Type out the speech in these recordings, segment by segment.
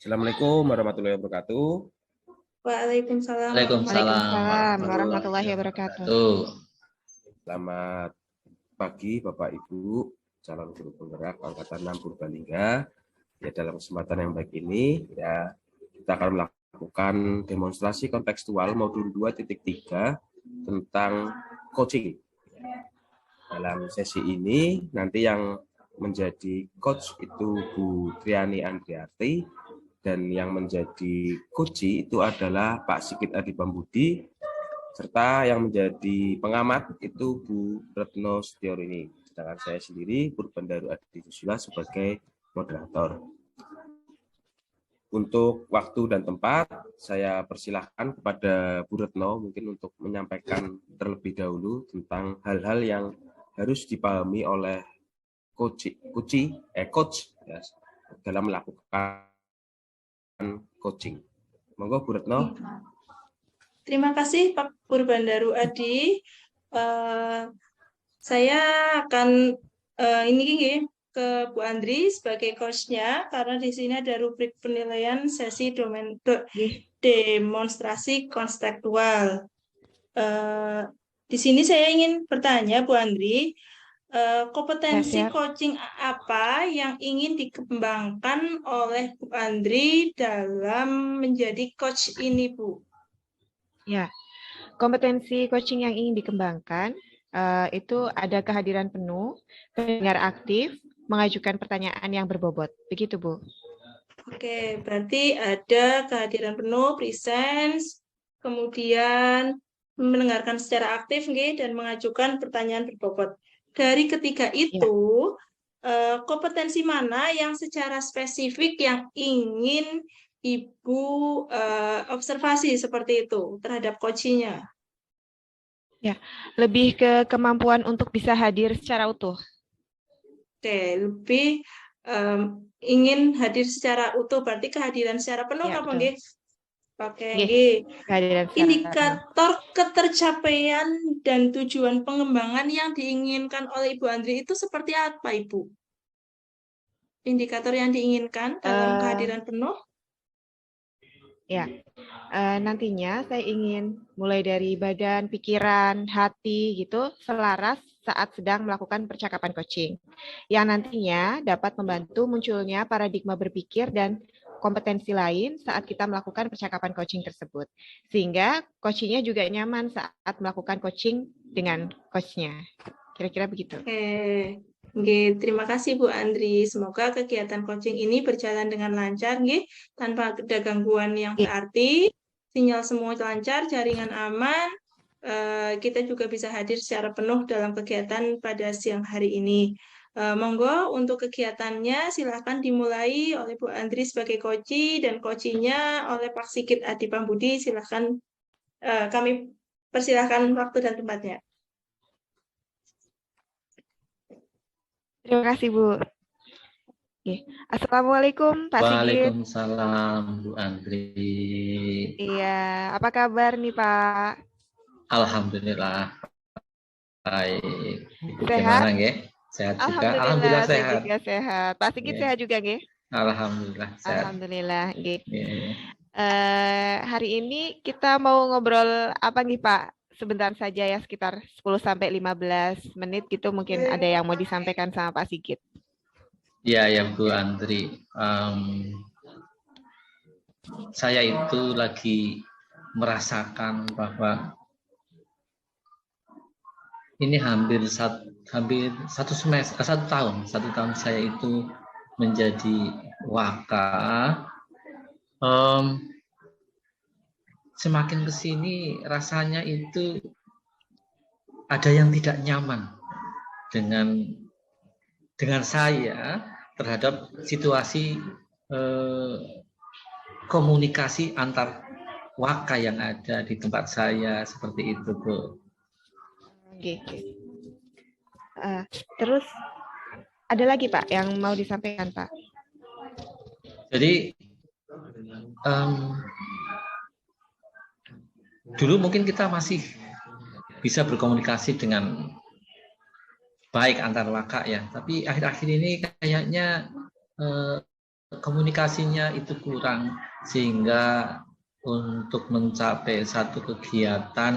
Assalamualaikum warahmatullahi wabarakatuh. Waalaikumsalam Waalaikumsalam warahmatullahi warahmatullahi wabarakatuh. wabarakatuh. Selamat pagi Bapak Ibu, calon guru penggerak Angkatan 6 Purbalingga. Ya, dalam kesempatan yang baik ini, ya kita akan melakukan demonstrasi kontekstual modul 2.3 tentang coaching. Dalam sesi ini, nanti yang menjadi coach itu Bu Triani Andriati, dan yang menjadi coach itu adalah Pak Sigit Adi Pambudi, serta yang menjadi pengamat itu Bu Retno Setiorini. Sedangkan saya sendiri, Purbandaru Adi Susila, sebagai moderator. Untuk waktu dan tempat, saya persilahkan kepada Bu Retno mungkin untuk menyampaikan terlebih dahulu tentang hal-hal yang harus dipahami oleh coach ya, dalam melakukan coaching. Monggo Bu Retno. Terima kasih Pak Purbandaru Adi. Saya akan ini ke Bu Andri sebagai coach-nya, karena di sini ada rubrik penilaian sesi demonstrasi konstekstual. Di sini saya ingin bertanya Bu Andri, kompetensi coaching apa yang ingin dikembangkan oleh Bu Andri dalam menjadi coach ini, Bu? Ya, kompetensi coaching yang ingin dikembangkan itu ada kehadiran penuh, pendengar aktif, mengajukan pertanyaan yang berbobot. Begitu, Bu. Oke, berarti ada kehadiran penuh, presence, kemudian mendengarkan secara aktif, dan mengajukan pertanyaan berbobot. Dari ketiga itu, kompetensi mana yang secara spesifik yang ingin Ibu observasi seperti itu terhadap coaching-nya? Ya, lebih ke kemampuan untuk bisa hadir secara utuh. Oke, lebih ingin hadir secara utuh, berarti kehadiran secara penuh, apa nggih? Oke, indikator ketercapaian dan tujuan pengembangan yang diinginkan oleh Ibu Andri itu seperti apa, Ibu? Indikator yang diinginkan dalam kehadiran penuh? Ya, nantinya saya ingin mulai dari badan, pikiran, hati gitu selaras saat sedang melakukan percakapan coaching, yang nantinya dapat membantu munculnya paradigma berpikir dan kompetensi lain saat kita melakukan percakapan coaching tersebut, sehingga coachingnya juga nyaman saat melakukan coaching dengan coachnya. Kira-kira begitu. Oke, terima kasih Bu Andri. Semoga kegiatan coaching ini berjalan dengan lancar, tanpa ada gangguan yang berarti. Sinyal semua lancar, jaringan aman. Kita juga bisa hadir secara penuh dalam kegiatan pada siang hari ini. Monggo untuk kegiatannya silakan dimulai oleh Bu Andri sebagai coach dan coachingnya oleh Pak Sigit Adi Pambudi. Silakan, kami persilahkan waktu dan tempatnya. Terima kasih, Bu. Assalamualaikum, Pak Sigit. Waalaikumsalam, Bu Andri. Iya, apa kabar nih, Pak? Alhamdulillah. Baik. Sehat? Gimana, nggih? Sehat juga. Alhamdulillah sehat. Saya juga sehat. Pak Sigit sehat juga, nggih? Alhamdulillah sehat. Alhamdulillah, nggih. Hari ini kita mau ngobrol apa nih, Pak? Sebentar saja ya, sekitar 10-15 menit gitu, mungkin ada yang mau disampaikan sama Pak Sigit. Ya Bu Andri. Saya itu lagi merasakan bahwa ini hampir satu tahun saya itu menjadi waka. Semakin ke sini rasanya itu ada yang tidak nyaman dengan saya terhadap situasi komunikasi antar waka yang ada di tempat saya, seperti itu, Bu. Terus ada lagi, Pak, yang mau disampaikan, Pak? Jadi dulu mungkin kita masih bisa berkomunikasi dengan baik antar waka ya, tapi akhir-akhir ini kayaknya komunikasinya itu kurang, sehingga untuk mencapai satu kegiatan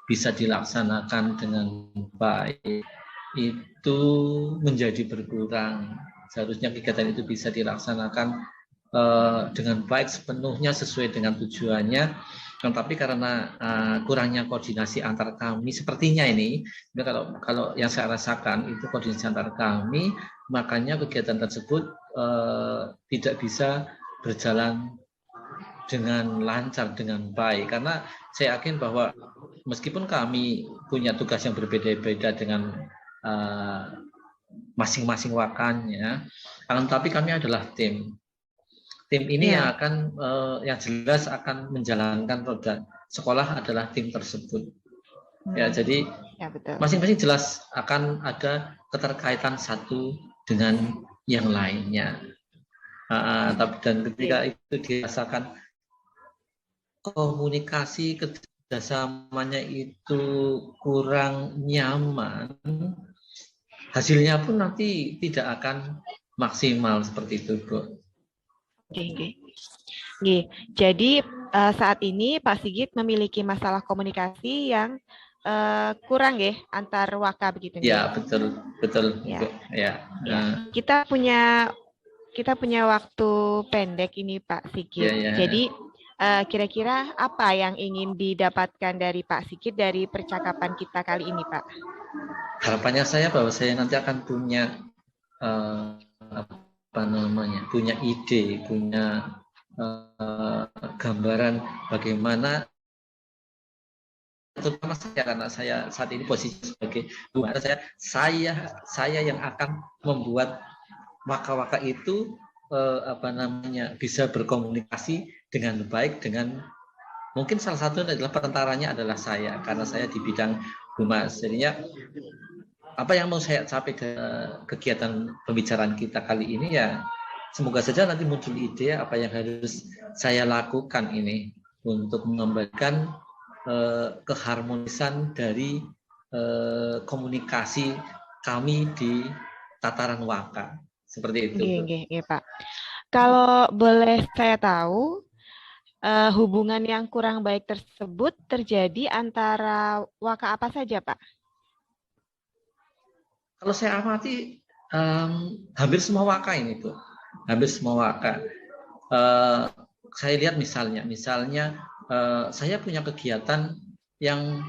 bisa dilaksanakan dengan baik itu menjadi berkurang. Seharusnya kegiatan itu bisa dilaksanakan dengan baik sepenuhnya sesuai dengan tujuannya, tetapi karena kurangnya koordinasi antar kami sepertinya ini, kalau yang saya rasakan itu koordinasi antar kami, makanya kegiatan tersebut tidak bisa berjalan dengan lancar, dengan baik, karena saya yakin bahwa meskipun kami punya tugas yang berbeda-beda dengan masing-masing wakannya, tetapi kami adalah tim. Tim ini yang akan yang jelas akan menjalankan roda sekolah adalah tim tersebut. Ya, jadi masing-masing jelas akan ada keterkaitan satu dengan yang lainnya. Dan ketika itu dirasakan komunikasi kerjasamanya itu kurang nyaman, hasilnya pun nanti tidak akan maksimal seperti itu, Bu. Oke. Jadi saat ini Pak Sigit memiliki masalah komunikasi yang kurang ya antar waka begitu. Ya, betul. Ya. Kita punya waktu pendek ini Pak Sigit. Ya. Jadi kira-kira apa yang ingin didapatkan dari Pak Sigit dari percakapan kita kali ini, Pak? Harapannya saya bahwa saya nanti akan punya punya ide, punya gambaran bagaimana, terutama saya karena saya saat ini posisi sebagai guru, saya yang akan membuat waka-waka itu bisa berkomunikasi dengan baik dengan, mungkin salah satu adalah perantaranya adalah saya, karena saya di bidang humas. Jadinya apa yang mau saya capai ke kegiatan pembicaraan kita kali ini, ya semoga saja nanti muncul ide apa yang harus saya lakukan ini untuk mengembalikan keharmonisan dari komunikasi kami di tataran waka. Seperti itu. Iya, Pak. Kalau boleh saya tahu, hubungan yang kurang baik tersebut terjadi antara waka apa saja, Pak? Kalau saya amati hampir semua waka ini, Bu. Hampir semua waka. Saya lihat misalnya saya punya kegiatan yang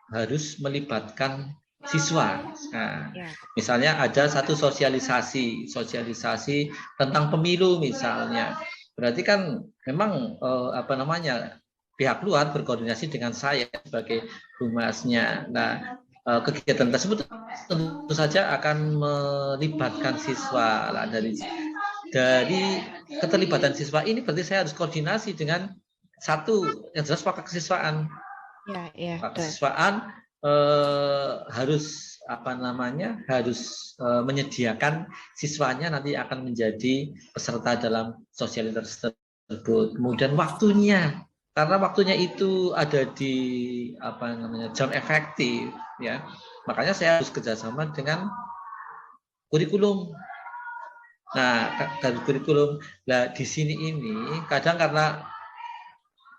harus melibatkan siswa. Nah, misalnya ada satu sosialisasi tentang pemilu misalnya. Berarti kan memang pihak luar berkoordinasi dengan saya sebagai humasnya. Nah, kegiatan tersebut tentu saja akan melibatkan siswa. Nah, dari keterlibatan siswa ini berarti saya harus koordinasi dengan satu yang jelas pakar kesiswaan. Pakar kesiswaan harus menyediakan siswanya nanti akan menjadi peserta dalam sosialisasi tersebut. Kemudian waktunya, karena waktunya itu ada di jam efektif, ya. Makanya saya harus kerjasama dengan kurikulum. Nah, dari kurikulum, di sini ini kadang karena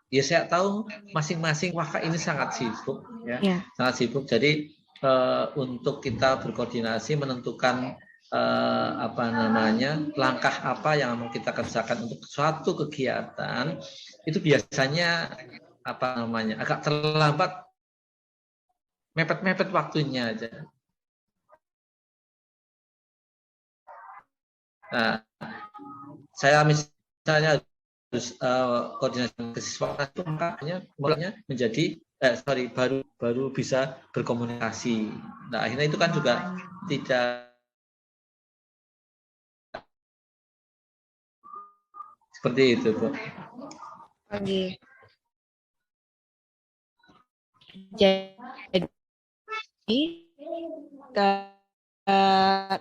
ya saya tahu masing-masing waka ini sangat sibuk, ya. Sangat sibuk. Jadi untuk kita berkoordinasi menentukan langkah apa yang mau kita kerjakan untuk suatu kegiatan, itu biasanya agak terlambat, mepet waktunya aja. Nah, saya misalnya harus koordinasi kesiswaan itu makanya mulanya menjadi baru bisa berkomunikasi. Nah, akhirnya itu kan juga tidak seperti itu, Bu. Oke. Jadi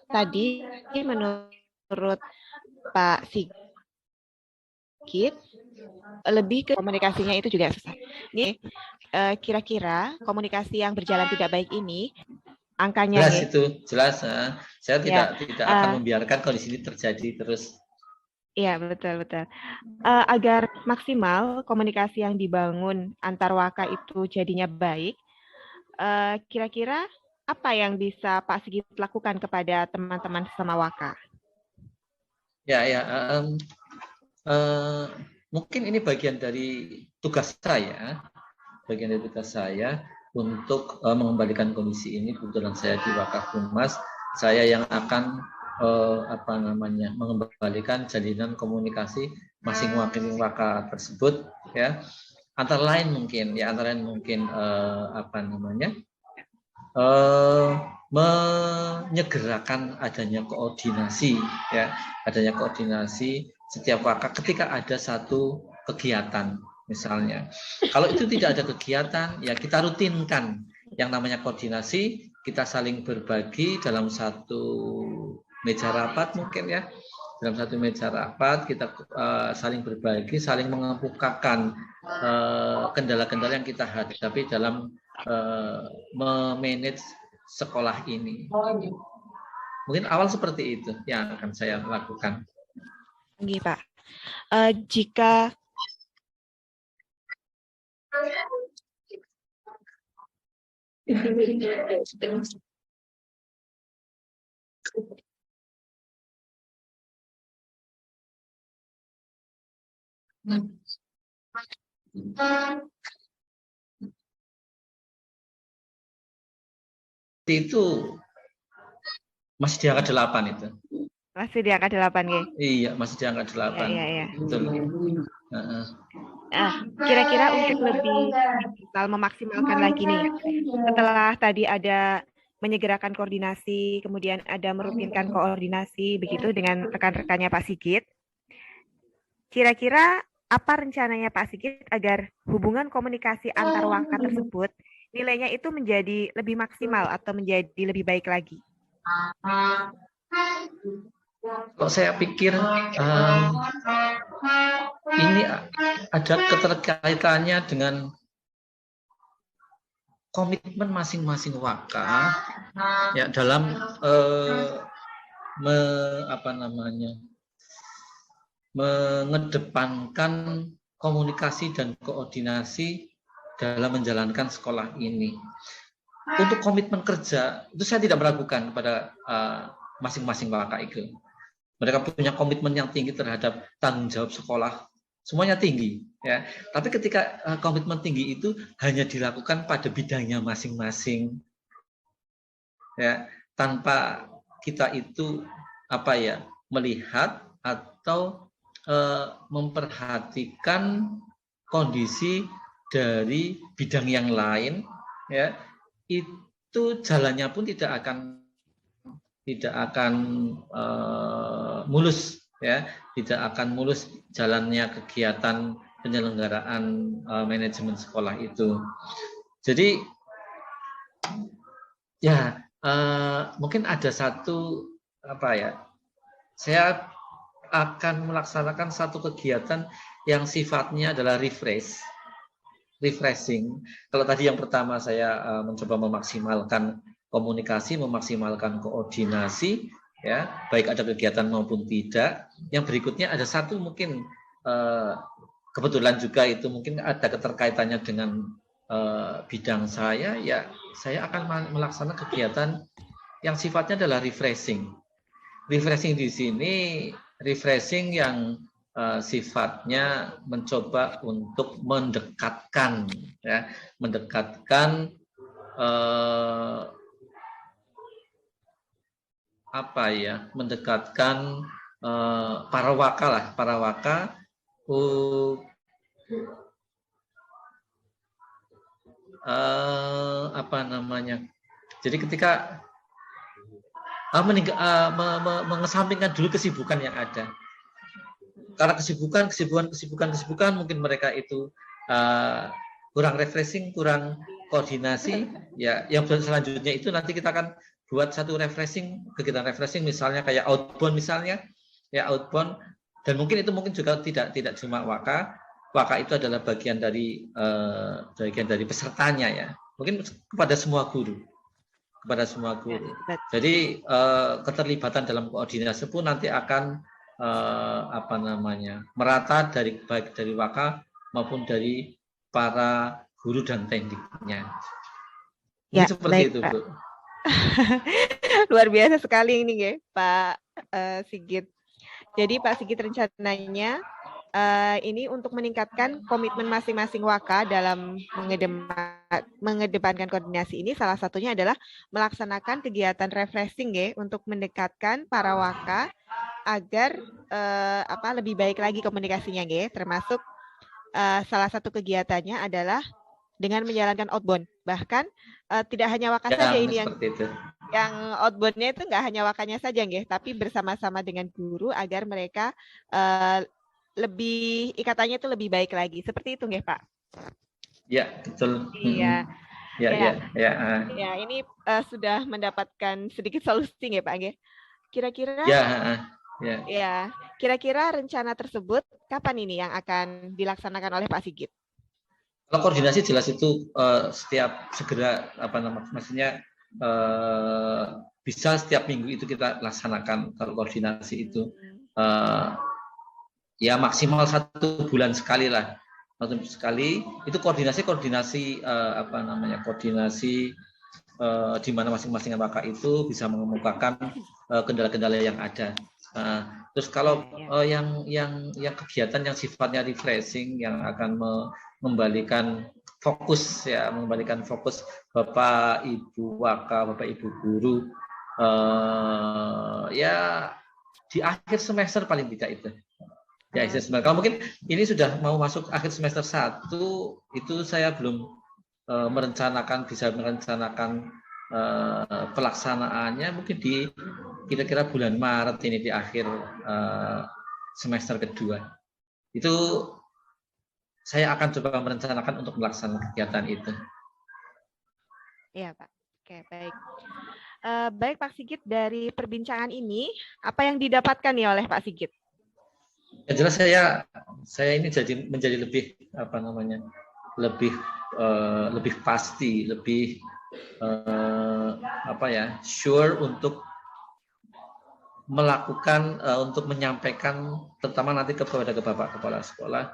tadi menurut Pak Sigit lebih ke komunikasinya itu juga susah. Ini kira-kira komunikasi yang berjalan tidak baik ini angkanya jelas itu jelas. Saya tidak akan membiarkan kondisi ini terjadi terus. Iya, betul-betul. Agar maksimal komunikasi yang dibangun antar waka itu jadinya baik, kira-kira apa yang bisa Pak Sigit lakukan kepada teman-teman sesama waka? Ya, ya. Mungkin ini bagian dari tugas saya, untuk mengembalikan kondisi ini. Kebetulan saya di Wakaf Humas, saya yang akan mengembalikan jalinan komunikasi masing-masing waka tersebut, ya. Antara lain mungkin menyegerakan adanya koordinasi, ya, setiap waka ketika ada satu kegiatan. Misalnya, kalau itu tidak ada kegiatan, ya kita rutinkan yang namanya koordinasi, kita saling berbagi dalam satu meja rapat mungkin, ya. Dalam satu meja rapat kita saling berbagi, saling mengemukakan kendala-kendala yang kita hadapi dalam memanage sekolah ini. Mungkin awal seperti itu yang akan saya lakukan. Oke, Pak. Jika itu masih di angka 8 itu. masih di angka 8, G. Iya, masih di angka 8. Iya. Betul. Kira-kira untuk lebih memaksimalkan lagi nih, setelah tadi ada menyegerakan koordinasi, kemudian ada merutinkan koordinasi begitu dengan rekan-rekannya Pak Sigit. Kira-kira apa rencananya Pak Sigit agar hubungan komunikasi antar waka tersebut nilainya itu menjadi lebih maksimal atau menjadi lebih baik lagi? Kalau saya pikir ini ada keterkaitannya dengan komitmen masing-masing waka, ya, dalam mengedepankan komunikasi dan koordinasi dalam menjalankan sekolah ini. Untuk komitmen kerja itu saya tidak meragukan pada masing-masing waka itu. Mereka punya komitmen yang tinggi terhadap tanggung jawab sekolah, semuanya tinggi, ya. Tapi ketika komitmen tinggi itu hanya dilakukan pada bidangnya masing-masing, ya, tanpa kita itu melihat atau memperhatikan kondisi dari bidang yang lain, ya, itu jalannya pun tidak akan mulus, ya, tidak akan mulus jalannya kegiatan penyelenggaraan manajemen sekolah itu. Jadi, ya, mungkin ada satu saya akan melaksanakan satu kegiatan yang sifatnya adalah refreshing. Kalau tadi yang pertama saya mencoba memaksimalkan komunikasi, memaksimalkan koordinasi, ya, baik ada kegiatan maupun tidak. Yang berikutnya ada satu mungkin kebetulan juga itu mungkin ada keterkaitannya dengan bidang saya, ya, saya akan melaksanakan kegiatan yang sifatnya adalah refreshing. Refreshing di sini refreshing yang sifatnya mencoba untuk mendekatkan para waka jadi ketika mengesampingkan dulu kesibukan yang ada. Karena kesibukan mungkin mereka itu kurang refreshing, kurang koordinasi, ya. Yang selanjutnya itu nanti kita akan buat satu kegiatan refreshing misalnya kayak outbound misalnya, ya, outbound. Dan mungkin juga tidak cuma waka itu adalah bagian dari pesertanya, ya. Mungkin kepada semua guru. Jadi keterlibatan dalam koordinasi pun nanti akan merata dari baik dari Waka maupun dari para guru dan tekniknya. Ini Ya, seperti baik, itu, Pak. Bu. Luar biasa sekali ini, ya, Pak Sigit. Jadi Pak Sigit rencananya ini untuk meningkatkan komitmen masing-masing Waka dalam mengedepankan koordinasi ini, salah satunya adalah melaksanakan kegiatan refreshing, ya, untuk mendekatkan para Waka agar lebih baik lagi komunikasinya, ya, termasuk salah satu kegiatannya adalah dengan menjalankan outbound. Bahkan tidak hanya Waka saja ini yang outbound-nya itu nggak hanya Wakanya saja, nggih, tapi bersama-sama dengan guru agar mereka lebih ikatannya itu lebih baik lagi. Seperti itu, nggih, Pak? Ya, betul. Iya. Ya. Ya, ini sudah mendapatkan sedikit solusi, nggih, Pak, nggih. Kira-kira Ya, kira-kira rencana tersebut kapan ini yang akan dilaksanakan oleh Pak Sigit? Kalau koordinasi jelas itu setiap segera maksudnya bisa setiap minggu itu kita laksanakan. Kalau koordinasi itu ya maksimal 1 bulan sekali lah, sekali. Itu koordinasi di mana masing-masing Waka itu bisa mengemukakan kendala-kendala yang ada. Terus kalau yang kegiatan yang sifatnya refreshing yang akan mengembalikan fokus Bapak Ibu Waka, Bapak Ibu guru ya di akhir semester paling tidak itu. Di akhir semester. Kalau mungkin ini sudah mau masuk akhir semester 1, itu saya belum bisa merencanakan pelaksanaannya mungkin di kira-kira bulan Maret ini, di akhir semester kedua. Itu saya akan coba merencanakan untuk melaksanakan kegiatan itu. Iya, Pak. Oke, baik. Baik, Pak Sigit, dari perbincangan ini apa yang didapatkan nih oleh Pak Sigit? Ya, jelas saya ini menjadi lebih lebih pasti, lebih sure untuk melakukan untuk menyampaikan terutama nanti kepada Bapak Kepala Sekolah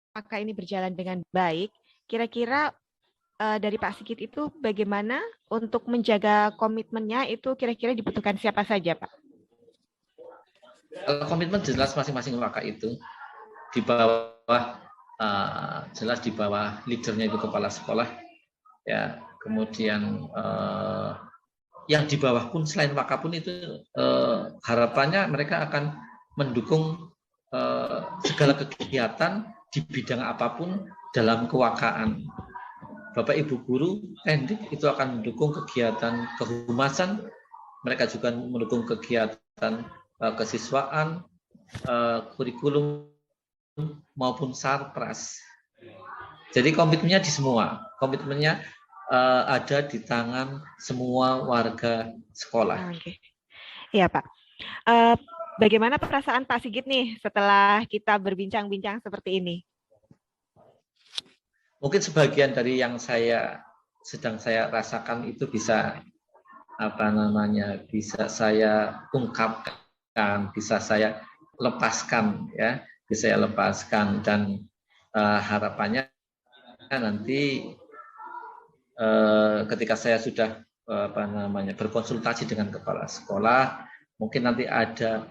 Apakah ini berjalan dengan baik? Kira-kira dari Pak Sigit itu bagaimana untuk menjaga komitmennya itu kira-kira dibutuhkan siapa saja, Pak? Komitmen jelas masing-masing Waka itu di bawah jelas di bawah leadernya itu kepala sekolah, ya. Kemudian yang di bawah pun selain Waka pun itu harapannya mereka akan mendukung segala kegiatan di bidang apapun dalam kewakaan. Bapak Ibu guru pendik itu akan mendukung kegiatan kehumasan, mereka juga mendukung kegiatan kesiswaan, kurikulum maupun sarpras. Jadi komitmennya di semua, komitmennya ada di tangan semua warga sekolah. Oke. Iya, Pak. Bagaimana perasaan Pak Sigit nih setelah kita berbincang-bincang seperti ini? Mungkin sebagian dari yang sedang saya rasakan itu bisa bisa saya ungkapkan, bisa saya lepaskan, ya, bisa saya lepaskan, dan harapannya nanti ketika saya sudah berkonsultasi dengan kepala sekolah, mungkin nanti ada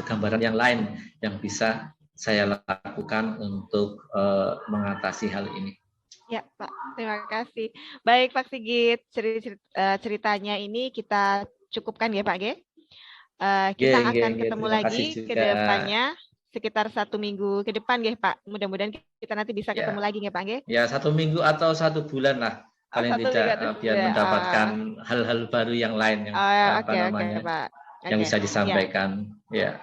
gambaran yang lain yang bisa saya lakukan untuk mengatasi hal ini. Ya, Pak. Terima kasih. Baik, Pak Sigit, ceritanya ini kita cukupkan, ya, Pak, ya. Kita akan ketemu lagi ke depannya sekitar 1 minggu ke depan, ya, Pak. Mudah-mudahan kita nanti bisa ketemu lagi, ya, Pak, ya. Ya, 1 minggu atau 1 bulan lah. Paling tidak biar mendapatkan hal-hal baru yang lain yang Pak. yang bisa disampaikan. Ya.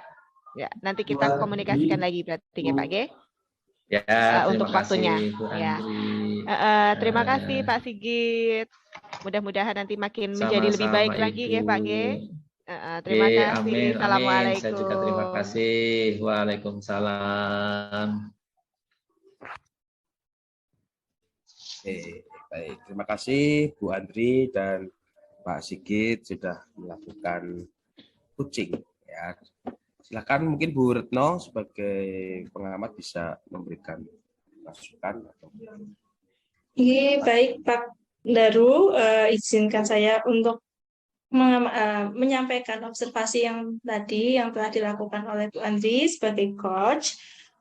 Ya, nanti kita komunikasikan lagi berarti ya Pak G. Ya, Untuk terima waktunya. kasih Bu Ya. Andri. Terima kasih Pak Sigit. Mudah-mudahan nanti makin menjadi lebih Sama-sama baik lagi Ibu. ya Pak G. Terima Oke, kasih. amin, amin. Saya juga terima Assalamualaikum. kasih. Waalaikumsalam. Baik. Terima kasih Bu Andri dan Pak Sigit sudah melakukan coaching. Ya. Silakan mungkin Bu Retno sebagai pengamat bisa memberikan masukan. Baik Pak Daru, izinkan saya untuk menyampaikan observasi yang tadi yang telah dilakukan oleh Bu Andri sebagai coach.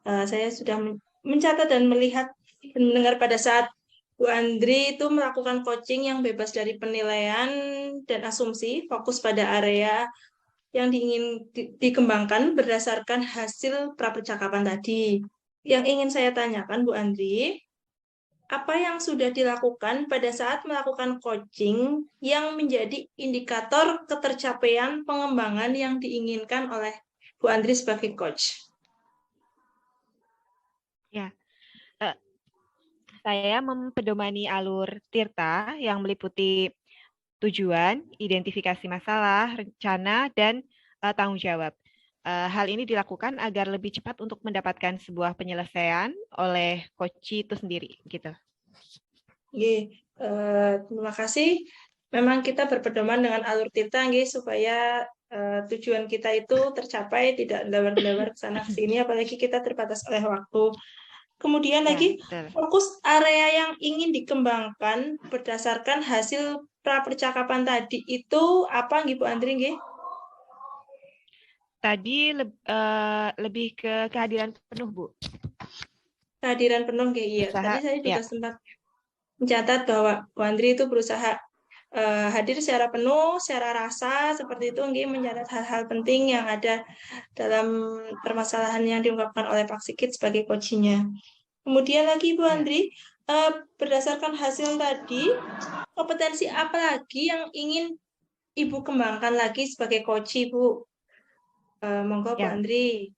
Saya sudah mencatat dan melihat dan mendengar pada saat Bu Andri itu melakukan coaching yang bebas dari penilaian dan asumsi, fokus pada area yang ingin dikembangkan berdasarkan hasil prapercakapan tadi. Yang ingin saya tanyakan Bu Andri, apa yang sudah dilakukan pada saat melakukan coaching yang menjadi indikator ketercapaian pengembangan yang diinginkan oleh Bu Andri sebagai coach? Ya, saya mempedomani alur Tirta yang meliputi tujuan, identifikasi masalah, rencana, dan tanggung jawab. Hal ini dilakukan agar lebih cepat untuk mendapatkan sebuah penyelesaian oleh coach itu sendiri, gitu. Terima kasih. Memang kita berpedoman dengan alur Tirta, supaya tujuan kita itu tercapai, tidak lebar-lebar ke sana ke sini, apalagi kita terbatas oleh waktu. Kemudian lagi, fokus area yang ingin dikembangkan berdasarkan hasil prapercakapan tadi itu apa, Bu Andri? Tadi lebih ke kehadiran penuh, Bu. Kehadiran penuh, iya. Tadi saya juga sempat mencatat bahwa Bu Andri itu berusaha hadir secara penuh, secara rasa, seperti itu, mencatat hal-hal penting yang ada dalam permasalahan yang diungkapkan oleh Pak Sigit sebagai coaching-nya. Kemudian lagi Bu Andri, berdasarkan hasil tadi, kompetensi apa lagi yang ingin Ibu kembangkan lagi sebagai coach, Bu? Monggo Bu Andri.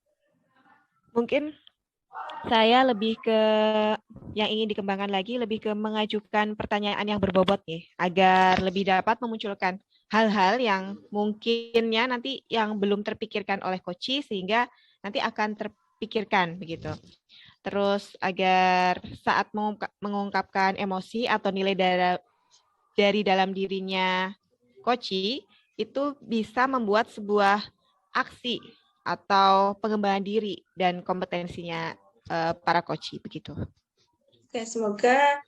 Mungkin saya lebih ke yang ingin dikembangkan lagi, lebih ke mengajukan pertanyaan yang berbobot nih, agar lebih dapat memunculkan hal-hal yang mungkinnya nanti yang belum terpikirkan oleh coach, sehingga nanti akan terpikirkan begitu. Terus agar saat mengungkapkan emosi atau nilai dari dalam dirinya coach itu bisa membuat sebuah aksi atau pengembangan diri dan kompetensinya para coach begitu. Oke, semoga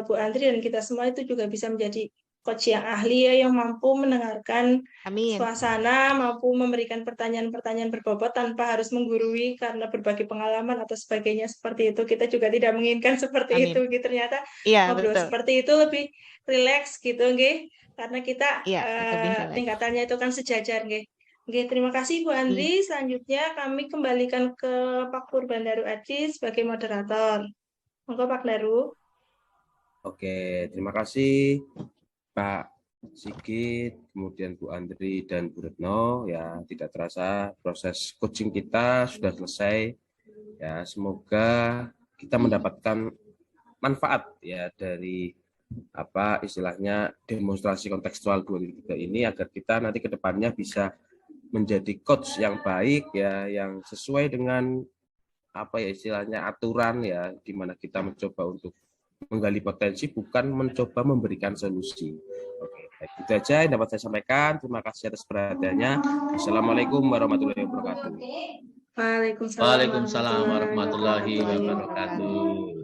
Bu Andri dan kita semua itu juga bisa menjadi coach yang ahli, yang mampu mendengarkan suasana, mampu memberikan pertanyaan-pertanyaan berbobot tanpa harus menggurui karena berbagai pengalaman atau sebagainya seperti itu. Kita juga tidak menginginkan seperti itu. Ternyata ngobrol seperti itu lebih rileks gitu, karena kita tingkatannya itu kan sejajar, terima kasih Bu Andri. Selanjutnya kami kembalikan ke Pak Purban Daru Aji sebagai moderator. Monggo Pak Daru. Oke, terima kasih Pak Sigit, kemudian Bu Andri dan Bu Retno. Ya, tidak terasa proses coaching kita sudah selesai. Ya, semoga kita mendapatkan manfaat ya dari apa istilahnya demonstrasi kontekstual 2003 ini, agar kita nanti ke depannya bisa menjadi coach yang baik ya, yang sesuai dengan apa ya istilahnya aturan ya, di mana kita mencoba untuk menggali potensi, bukan mencoba memberikan solusi. Oke, baik, itu aja yang dapat saya sampaikan. Terima kasih atas perhatiannya. Assalamualaikum warahmatullahi wabarakatuh. Waalaikumsalam Waalaikumsalam warahmatullahi wabarakatuh.